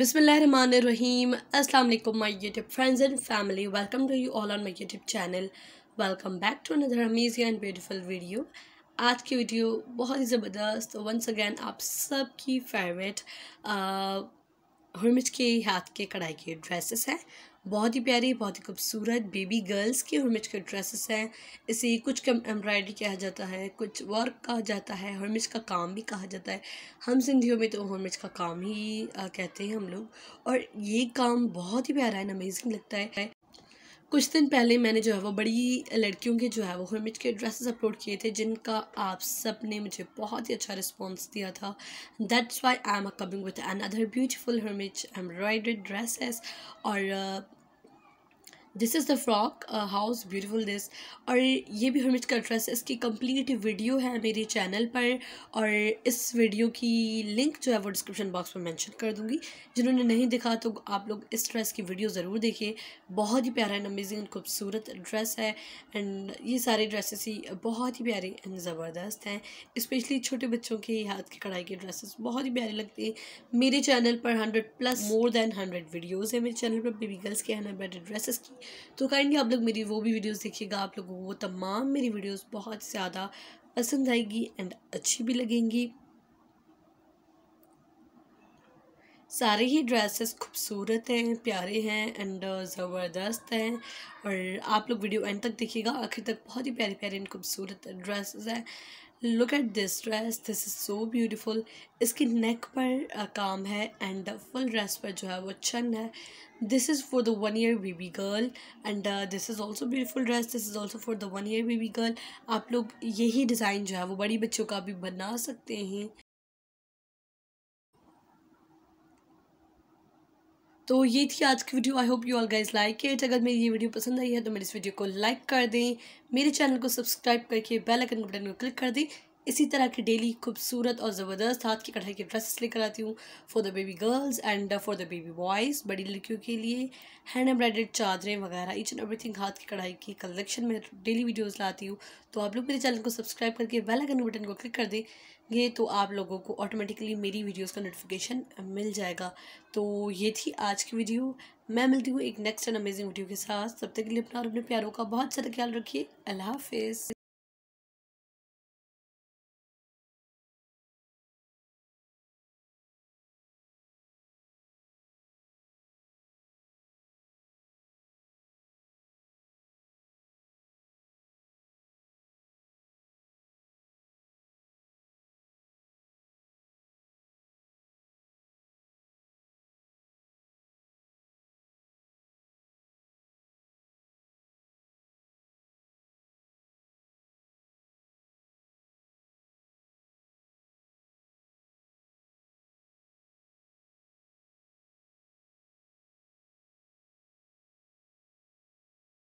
Bismillahirrahmanirrahim. Assalamu alaikum my YouTube friends and family. Welcome to you all on my YouTube channel. Welcome back to another amazing and beautiful video. आज की video बहुत ही ज़बरदस्त once again आप सब की favourite हर्मिच के हाथ के कढ़ाई के ड्रेसेस हैं। बहुत ही प्यारी, बहुत ही खूबसूरत बेबी गर्ल्स के हर्मिच के ड्रेसेस हैं। इसे कुछ एम्ब्रॉयडरी कहा जाता है, कुछ वर्क कहा जाता है, हर्मिच का काम भी कहा जाता है। हम सिंधियों में तो हर्मिच का काम ही कहते हैं हम लोग। और ये काम बहुत ही प्यारा एंड अमेजिंग लगता है। कुछ दिन पहले मैंने जो है वो बड़ी लड़कियों के जो है वो हर्मिच के ड्रेसेस अपलोड किए थे, जिनका आप सब ने मुझे बहुत ही अच्छा रिस्पांस दिया था। That's why I am coming with another beautiful हर्मिच एम्ब्रॉयडर्ड ड्रेसेस। और this is the frock, how's beautiful this. और ये भी हर्मिच का ड्रेस, इसकी कंप्लीट वीडियो है मेरे चैनल पर, और इस वीडियो की लिंक जो है वो डिस्क्रिप्शन बॉक्स में मेंशन कर दूंगी। जिन्होंने नहीं देखा तो आप लोग इस ड्रेस की वीडियो ज़रूर देखिए। बहुत ही प्यारा एंड अमेजिंग खूबसूरत ड्रेस है। एंड ये सारे ड्रेसेस ही बहुत ही प्यारे एंड ज़बरदस्त हैं। स्पेशली छोटे बच्चों के हाथ की कढ़ाई के ड्रेसेस बहुत ही प्यारे लगते हैं। मेरे चैनल पर 100+ मोर देन 100 वीडियोज़ है मेरे चैनल पर बेबी गर्ल्स के एम्ब्रॉयडर्ड ड्रेसेस की। तो काइंडली आप लोग मेरी वो भी वीडियोस देखिएगा। आप लोगों को वो तमाम मेरी वीडियोस बहुत ज़्यादा पसंद आएगी एंड अच्छी भी लगेंगी। सारे ही ड्रेसेस खूबसूरत हैं, प्यारे हैं एंड ज़बरदस्त हैं। और आप लोग वीडियो एंड तक देखिएगा, आखिर तक। बहुत ही प्यारे प्यारे एंड खूबसूरत ड्रेसेस हैं। Look at this dress, this is so beautiful. इसकी नेक पर काम है एंड फुल ड्रेस पर जो है वो चन है। This is for the 1 year baby girl and this is also beautiful dress. This is also for the 1 year baby girl. आप लोग यही डिज़ाइन जो है वो बड़ी बच्चों का भी बना सकते हैं। तो ये थी आज की video. I hope you all guys like it. अगर मेरी ये वीडियो पसंद आई है तो मेरे इस वीडियो को लाइक कर दें, मेरे चैनल को सब्सक्राइब करके बेल आइकन बटन को क्लिक कर दें। इसी तरह की डेली खूबसूरत और ज़बरदस्त हाथ की कढ़ाई के ड्रेसेस लेकर आती हूँ for the baby girls and for the baby boys. बड़ी लड़कियों के लिए हैंड एम्ब्रॉयडर्ड चादरें वगैरह ईच एंड एवरीथिंग हाथ की कढ़ाई की कलेक्शन में डेली वीडियोज़ लाती हूँ। तो आप लोग मेरे चैनल को सब्सक्राइब करके बेल आइकन बटन को क्लिक कर दें। ये तो आप लोगों को ऑटोमेटिकली मेरी वीडियोस का नोटिफिकेशन मिल जाएगा। तो ये थी आज की वीडियो। मैं मिलती हूँ एक नेक्स्ट एंड अमेजिंग वीडियो के साथ। तब तक के लिए अपना और अपने प्यारों का बहुत सारा ख्याल रखिए। अल्लाह हाफिज़।